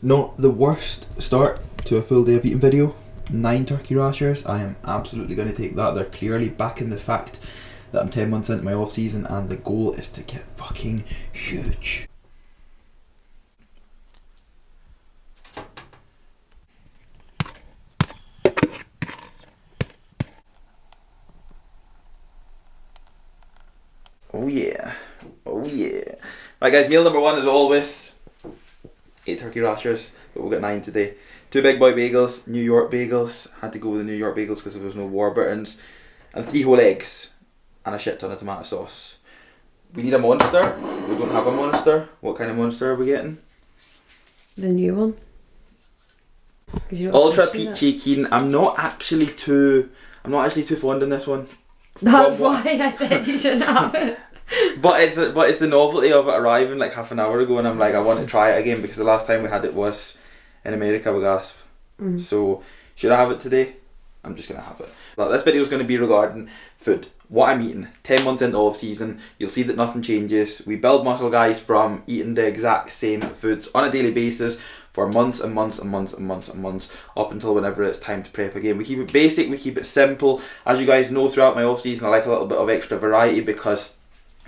Not the worst start to a full day of eating video. 9 turkey rashers. I am absolutely going to take that. They're clearly backing the fact that I'm 10 months into my off season and the goal is to get fucking huge. Oh yeah. Oh yeah. Right guys, meal number 1 as always. 8 turkey rashers, but we'll get 9 today. 2 big boy bagels, New York bagels. Had to go with the New York bagels because there was no Warburtons. And 3 whole eggs. And a shit ton of tomato sauce. We need a monster. We don't have a monster. What kind of monster are we getting? The new one. Ultra Peachy Keen. I'm not actually too fond in this one. That's why I said you shouldn't have it. But it's the novelty of it arriving like half an hour ago, and I'm like, I want to try it again because the last time we had it was in America with Gasp. So should I have it today? I'm just gonna have it. Now, this video is going to be regarding food. What I'm eating. 10 months into off season, you'll see that nothing changes. We build muscle, guys, from eating the exact same foods on a daily basis for months and months and months and months and months up until whenever it's time to prep again. We keep it basic, we keep it simple. As you guys know, throughout my off season I like a little bit of extra variety because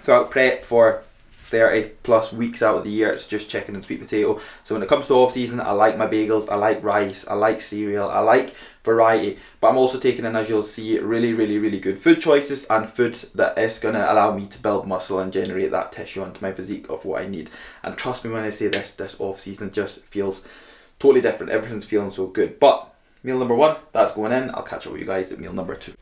throughout prep for 30 plus weeks out of the year it's just chicken and sweet potato. So when it comes to off season, I like my bagels, I like rice, I like cereal, I like variety, but I'm also taking in, as you'll see, really good food choices and food that is going to allow me to build muscle and generate that tissue onto my physique of what I need. And trust me when I say this off season just feels totally different. Everything's feeling so good. But meal number 1, that's going in. I'll catch up with you guys at meal number 2.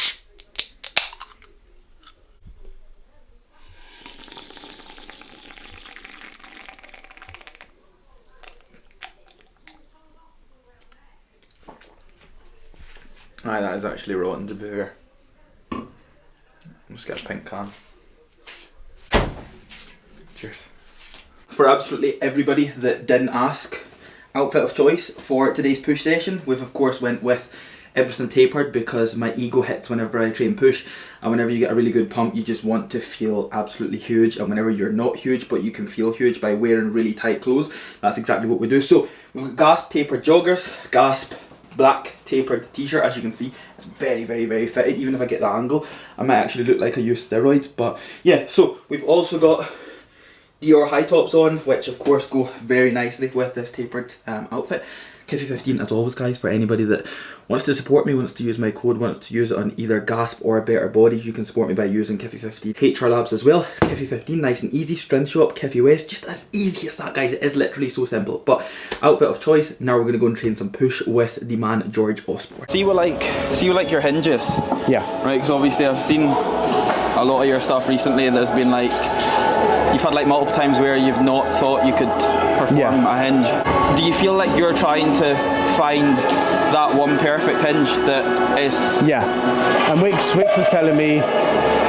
Aye, that is actually rotten to be fair. Let's get a pink can. Cheers. For absolutely everybody that didn't ask, outfit of choice for today's push session, we've of course went with everything tapered because my ego hits whenever I train push, and whenever you get a really good pump you just want to feel absolutely huge, and whenever you're not huge but you can feel huge by wearing really tight clothes, that's exactly what we do. So we've got Gasp tapered joggers, Gasp black tapered t-shirt. As you can see, it's very fitted. Even if I get the angle I might actually look like I use steroids, but yeah. So we've also got Dior high tops on, which of course go very nicely with this tapered outfit. Kiffy15 as always, guys. For anybody that wants to support me, wants to use my code, wants to use it on either Gasp or Better Body, you can support me by using Kiffy15. HR Labs as well. Kiffy15, nice and easy. Strength Shop, Kiffy West, just as easy as that, guys. It is literally so simple. But outfit of choice. Now we're gonna go and train some push with the man George Osborne. See you like your hinges. Yeah. Right, because obviously I've seen a lot of your stuff recently, and there's been like, you've had like multiple times where you've not thought you could perform a hinge. Do you feel like you're trying to find that one perfect hinge that is... Yeah, and Wicks was telling me,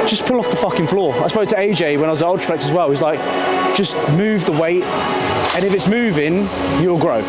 just pull off the fucking floor. I spoke to AJ when I was at Ultraflex as well. He's like, just move the weight, and if it's moving, you'll grow.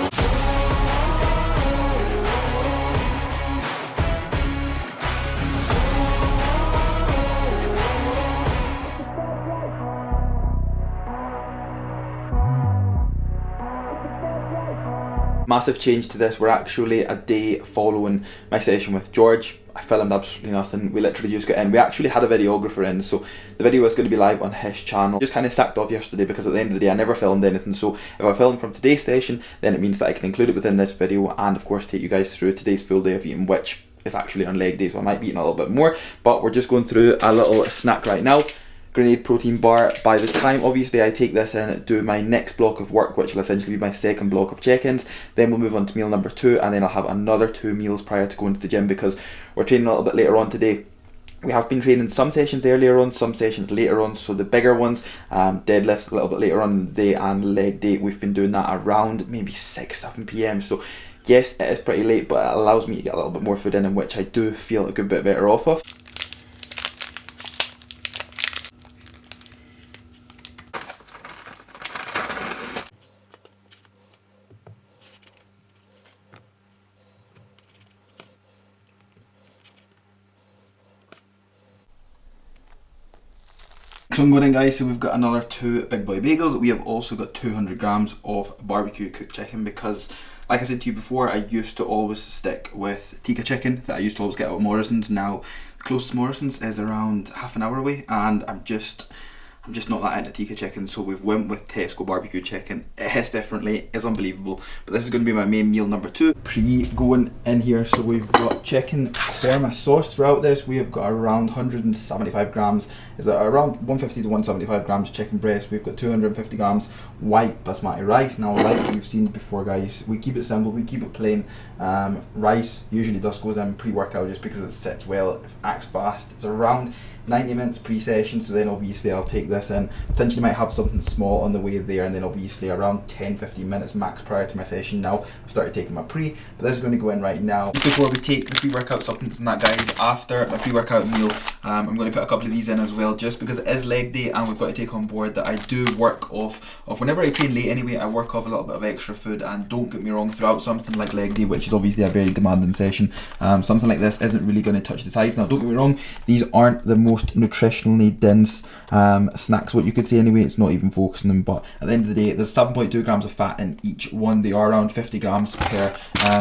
Massive change to this. We're actually a day following my session with George. I filmed absolutely nothing. We literally just got in. We actually had a videographer in, so the video is going to be live on his channel. Just kind of sacked off yesterday because at the end of the day I never filmed anything, so if I film from today's session then it means that I can include it within this video and of course take you guys through today's full day of eating, which is actually on leg day, so I might be eating a little bit more, but we're just going through a little snack right now. Grenade protein bar. By the time obviously I take this in, do my next block of work, which will essentially be my second block of check-ins, then we'll move on to meal number 2, and then I'll have another 2 meals prior to going to the gym because we're training a little bit later on today. We have been training some sessions earlier on, some sessions later on, so the bigger ones, deadlifts a little bit later on in the day, and leg day, we've been doing that around maybe 6-7 PM. So yes, it is pretty late, but it allows me to get a little bit more food in which I do feel a good bit better off of. one going in, guys. So we've got another 2 big boy bagels. We have also got 200 grams of barbecue cooked chicken because, like I said to you before, I used to always stick with tikka chicken that I used to always get out of Morrison's. Now, the closest Morrison's is around half an hour away, and I'm just not that into tikka chicken, so we've went with Tesco barbecue chicken. It hits differently, it's unbelievable. But this is going to be my main meal number 2. Going in here, so we've got chicken korma sauce throughout this. We have got around 175 grams, is that around 150 to 175 grams chicken breast. We've got 250 grams white basmati rice. Now, like we've seen before, guys, we keep it simple, we keep it plain. Rice usually just goes in pre-workout just because it sits well, it acts fast. It's around 90 minutes pre-session, so then obviously I'll take this in, potentially might have something small on the way there, and then obviously around 10-15 minutes max prior to my session. Now I've started taking my pre, but this is going to go in right now. Before we take the pre-workout supplements and that, guys, after my pre-workout meal, I'm going to put a couple of these in as well, just because it is leg day and we've got to take on board that I do work off whenever I train late anyway, I work off a little bit of extra food. And don't get me wrong, throughout something like leg day, which is obviously a very demanding session, something like this isn't really going to touch the sides. Now don't get me wrong, these aren't the most nutritionally dense snacks, what you could say anyway. It's not even focusing them, but at the end of the day, there's 7.2 grams of fat in each one. They are around 50 grams per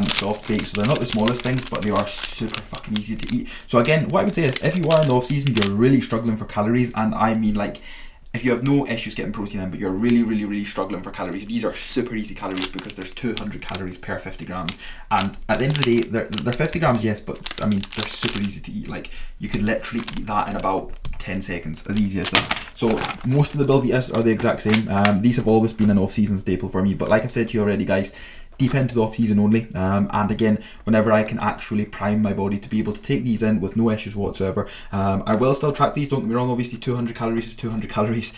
soft bake, so they're not the smallest things, but they are super fucking easy to eat. So again, what I would say is, if you are in the off season, you're really struggling for calories, and I mean, like, if you have no issues getting protein in, but you're really struggling for calories, these are super easy calories because there's 200 calories per 50 grams. And at the end of the day, they're 50 grams, yes, but I mean, they're super easy to eat. Like, you could literally eat that in about 10 seconds, as easy as that. So most of the Belvitas are the exact same. These have always been an off-season staple for me, but like I've said to you already, guys, deep into the off season only, and again, whenever I can actually prime my body to be able to take these in with no issues whatsoever. I will still track these, don't get me wrong, obviously 200 calories is 200 calories.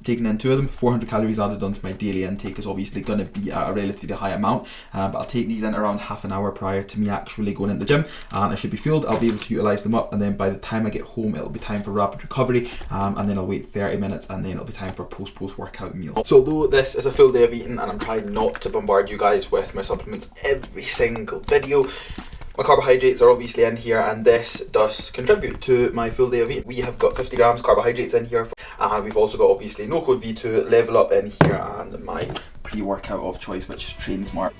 Taking in 2 of them, 400 calories added onto my daily intake is obviously going to be a relatively high amount, but I'll take these in around half an hour prior to me actually going into the gym, and I should be fueled. I'll be able to utilise them up, and then by the time I get home, it'll be time for rapid recovery, and then I'll wait 30 minutes, and then it'll be time for post-workout meal. So although this is a full day of eating, and I'm trying not to bombard you guys with my supplements every single video, my carbohydrates are obviously in here, and this does contribute to my full day of eating. We have got 50 grams carbohydrates in here, and we've also got obviously no code V2, level up in here, and my pre-workout of choice, which is Train Smart.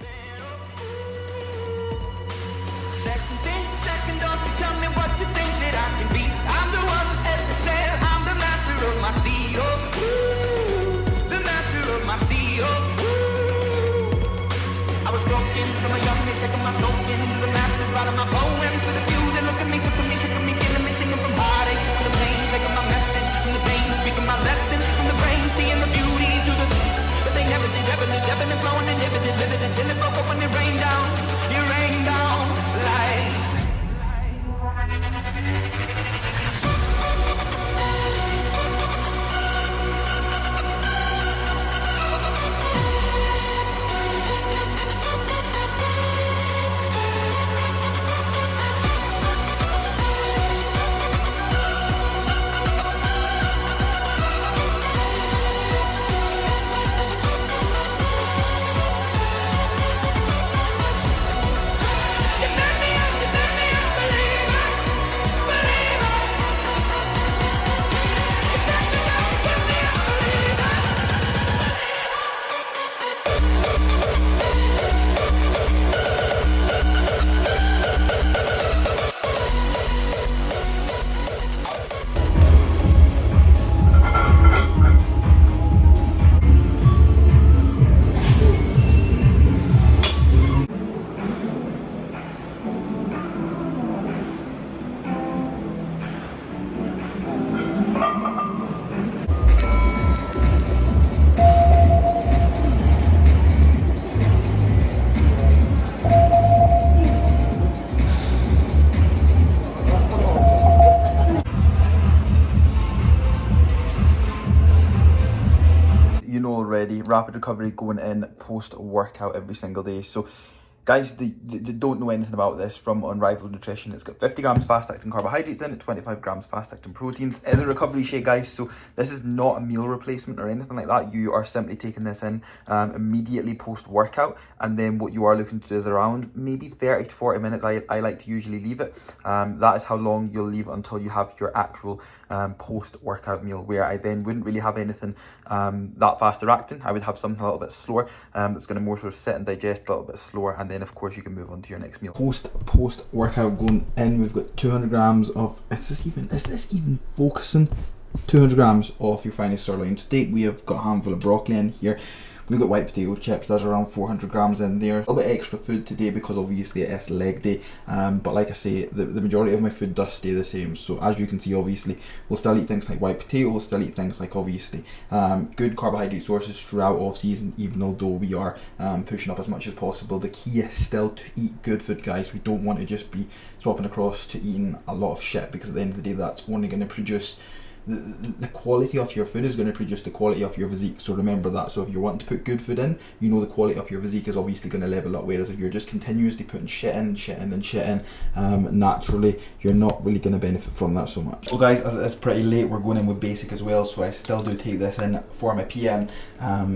Second, don't you tell me what you think that I can be. I'm the one at the sail, I'm the master of my CEO. The master of my CEO. I was broken from a young age, taking my soul into the masses, writing my poems with a view that look at me, took me, shook me, killing me, singing from heartache, from the pain, taking my message from the pain, speaking my lesson from the brain, seeing the beauty through the, but they never did, ebbing and flowing and never did, living until it broke up when it rained down, you rained down like. Rapid recovery going in post workout every single day. So Guys, they don't know anything about this from Unrivaled Nutrition. It's got 50 grams fast-acting carbohydrates in it, 25 grams fast-acting proteins. It is a recovery shake, guys, so this is not a meal replacement or anything like that. You are simply taking this in immediately post-workout, and then what you are looking to do is around maybe 30 to 40 minutes. I like to usually leave it. That is how long you'll leave until you have your actual post-workout meal, where I then wouldn't really have anything that faster acting. I would have something a little bit slower that's going to more sort of sit and digest a little bit slower, and then of course you can move on to your next meal. Post workout going in, we've got 200 grams of, is this even focusing? 200 grams of your finest sirloin steak. We have got a handful of broccoli in here. We've got white potato chips. There's around 400 grams in there. A little bit extra food today because obviously it is leg day. But like I say, the majority of my food does stay the same. So as you can see, obviously, we'll still eat things like white potato. We'll still eat things like, obviously, good carbohydrate sources throughout off season, even though we are pushing up as much as possible. The key is still to eat good food, guys. We don't want to just be swapping across to eating a lot of shit, because at the end of the day, that's only going to produce the quality of your food is going to produce the quality of your physique. So remember that. So if you're wanting to put good food in, you know the quality of your physique is obviously going to level up. Whereas if you're just continuously putting shit in, naturally you're not really going to benefit from that so much. So guys, as it is pretty late, we're going in with basic as well. So I still do take this in for my PM,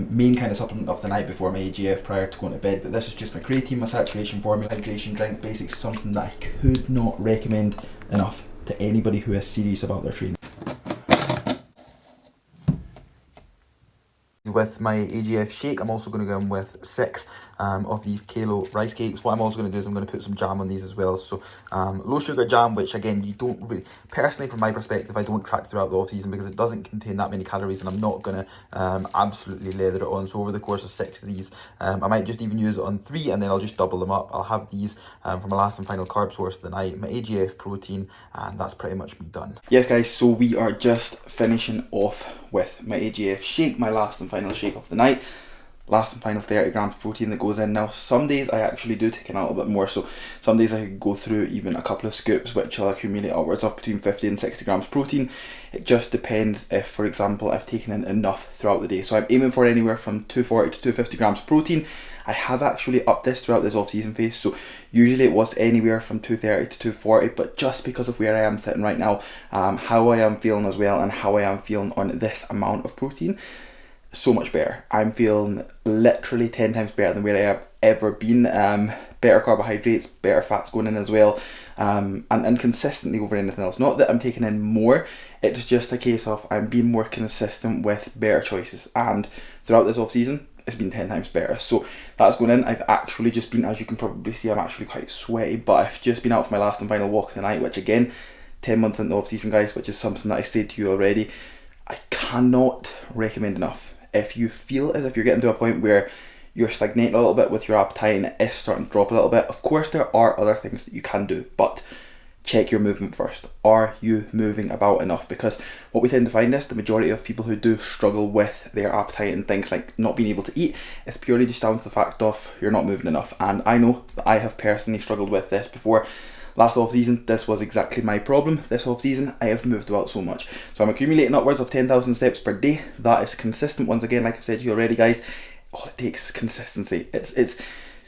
main kind of supplement of the night before my AGF prior to going to bed. But this is just my creatine, my saturation formula, hydration drink. Basics, something that I could not recommend enough to anybody who is serious about their training. With my AGF shake, I'm also going to go in with 6 of these Kalo rice cakes. What I'm also going to do is I'm going to put some jam on these as well. So low sugar jam, which again, you don't really, personally from my perspective, I don't track throughout the off season because it doesn't contain that many calories, and I'm not going to absolutely lather it on. So over the course of 6 of these, I might just even use it on 3, and then I'll just double them up. I'll have these for my last and final carb source of the night, my AGF protein, and that's pretty much me done. Yes guys, so we are just finishing off with my AGF shake, my last and final shake of the night. Last and final 30 grams protein that goes in. Now some days I actually do take in a little bit more, so some days I could go through even a couple of scoops, which will accumulate upwards of between 50 and 60 grams protein. It just depends if, for example, I've taken in enough throughout the day. So I'm aiming for anywhere from 240 to 250 grams protein. I have actually upped this throughout this off-season phase, so usually it was anywhere from 230 to 240, but just because of where I am sitting right now, how I am feeling as well, and how I am feeling on this amount of protein, so much better. I'm feeling literally 10 times better than where I have ever been. Better carbohydrates, better fats going in as well, and consistently over anything else. Not that I'm taking in more, it's just a case of I'm being more consistent with better choices, and throughout this off season it's been 10 times better. So that's going in. I've actually just been, as you can probably see, I'm actually quite sweaty, but I've just been out for my last and final walk of the night, which again, 10 months into off season, guys, which is something that I said to you already, I cannot recommend enough. If you feel as if you're getting to a point where you're stagnating a little bit with your appetite and it is starting to drop a little bit, of course there are other things that you can do, but check your movement first. Are you moving about enough? Because what we tend to find is the majority of people who do struggle with their appetite and things like not being able to eat, it's purely just down to the fact of you're not moving enough. And I know that I have personally struggled with this before. Last off season, this was exactly my problem. This off season, I have moved about so much. So I'm accumulating upwards of 10,000 steps per day. That is consistent. Once again, like I've said to you already, guys, all it takes is consistency. It's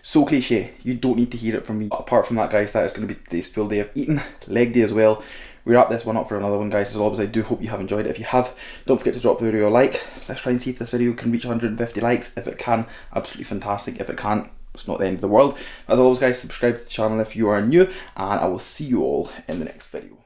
so cliche. You don't need to hear it from me. Apart from that, guys, that is going to be today's full day of eating. Leg day as well. We wrap this one up for another one, guys. As always, I do hope you have enjoyed it. If you have, don't forget to drop the video a like. Let's try and see if this video can reach 150 likes. If it can, absolutely fantastic. If it can't, it's not the end of the world. As always, guys, subscribe to the channel if you are new, and I will see you all in the next video.